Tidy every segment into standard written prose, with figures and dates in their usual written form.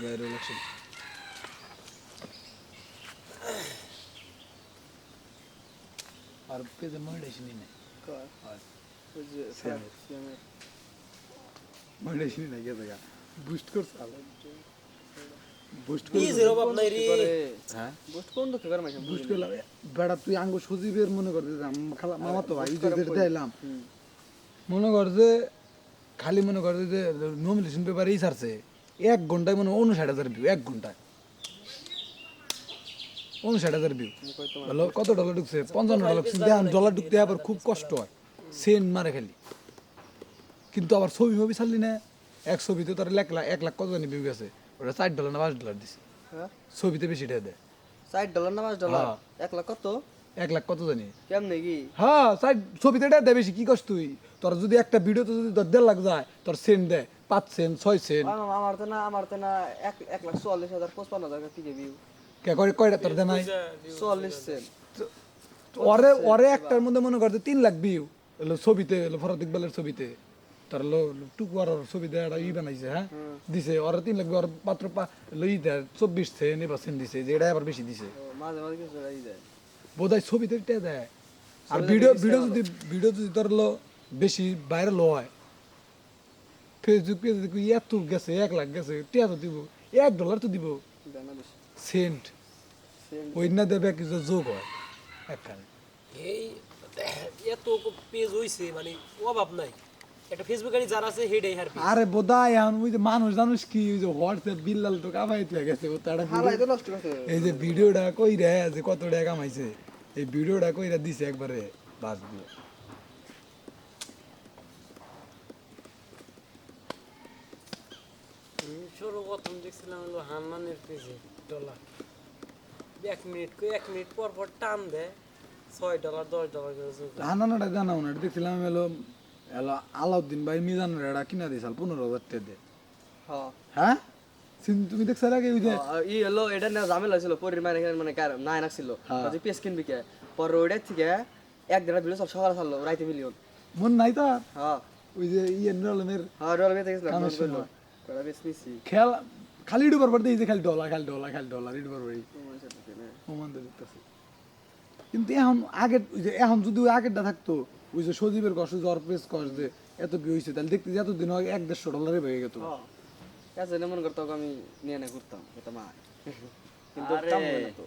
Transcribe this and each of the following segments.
Election. আর পেজে মডেশনই নেই মডেশনই নাই গেছে গা বুস্ট করছে বুস্ট করে জিরো বাপ নাই রে হ্যাঁ বুস্ট কোন তো খেবার মাইছে বুস্ট করলাম বেড়া তুই আঙ্গ সজীবের মনে কর খালা মামা তো ভাই যেটা এলাম মনে কর যে খালি মনে কর যে নমিনেশন পেপারেই ছাড়ছে 1 ঘন্টায় মনে 59,000 ভিউ 1 ঘন্টায় 59,000 ভিউ হলো কত ডলার ঢুকছে 55 ডলার ঢুকছে দেখেন ডলার ঢুকতে আবার খুব কষ্ট হয় সেন্ট মারে খালি কিন্তু আবার ছবি মুভি ছাড়লি না এক ছবিতে তোর 1 লাখ কত জানি ভিউ গেছে ওটা $4 না $5 দিছে হ্যাঁ ছবিতে বেশি টাকা দেয় $60 না $5 হ্যাঁ। 1 লাখ কত 1 লাখ কত জানি কেমনে কি হ্যাঁ ছবিতে টাকা দেয় বেশি কি কষ্ট তুই তোর যদি একটা ভিডিওতে যদি তোর 1.5 লাখ যায় তোর সেন্ট দেয় 5 সেন্ট 6 সেন্ট আমার তো না 1,40,000 55,000 কি ভিউ কে কয়টা তোর দেয় নাই 40 সেন্ট ওরে একটার মধ্যে মনে করতে 3 লাখ ভিউ হলো ছবিতে হলো ফরাদ ইকবালের ছবিতে তার হলো টুকুয়ার ছবিতে একটা বানাইছে হ্যাঁ দিছে ওরা 3 লাখ ওর মাত্র লই দেয় 24 সেন্ট এবার সেন্ট দিছে যে এটা আবার বেশি দিছে মাঝে মাঝে কিছু রাই যায় বোধহয় ছবিতে টেয়া দেয় আর ভিডিও যদি তোর হলো বেশি ভাইরাল হয় ফেসবুক পেজে দেখবি এত গেছে 1 লাখ গেছে টেয়া তো দিব $1 তো দিব জানা বেশি সেন্ট সেন্ট ওই না দেবে কিছু যোগ হয় একখানে এই এত পেজ হইছে মানে অভাব নাই একটা ফেসবুক আইডি যারা আছে হেডাই হার আরে বোধাই এখন ওই যে মানুষ জানুস কি ওই যে হোয়াটসঅ্যাপ বিল্লাল তো কামাই তুই গেছে ও তারা হালাই তো নষ্ট করছে এই যে ভিডিওটা কই রে যে কত টাকা কামাইছে এই ভিডিওটা কইরা দিছে একবারে বাস দিয়ে সর্বপ্রথম দেখছিলাম হলো হানমানের পেজে ডলার 1 মিনিট পর পর টান দেয় $6 $10 করে যোগ হয়। হানানাটা জানাও না দেখছিলাম এলো এলো আলাউদ্দিন ভাই মিজানের এটা কিনা দিয়েছিল 15,000 টাকা দিয়ে হ্যাঁ হ্যাঁ তুমি দেখছ আগে ওই যে ই হলো এটা না ঝামেলা ছিল পরির মানে এখানে মানে নাই নাকছিল যে পেস কিনবি কে পর ওইটা থেকে এক দেড় ভিডিও সব সকালে ছাড়লো রাইতে মিলিয়ন মন নাই তো আর? হ্যাঁ ওই যে ইয়ে নরমের হ্যাঁ ডলার বেতে গেছিল কামের ফোন করলো সময়। কড়া বেশ নিছি খেলা খালি ডুবার পর দেখি খালি ডলার ডুবার পরই ওমান দেখতেছি কিন্তু এখন আগে ওই যে এখন যদি ওই আগেরটা থাকতো ওই যে সজীবের কষ্ট জ্বর পেস কর যে এত কি হয়েছে তাহলে দেখতে এতদিন হয় $150 হয়ে গেত হ্যাঁ কাছে মনে করতো আমি নিয়ে না ঘুরতাম এটা মা কিন্তু আরে, কাম হয় না তো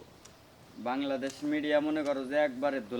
বাংলাদেশ মিডিয়া মনে করো যে একবারে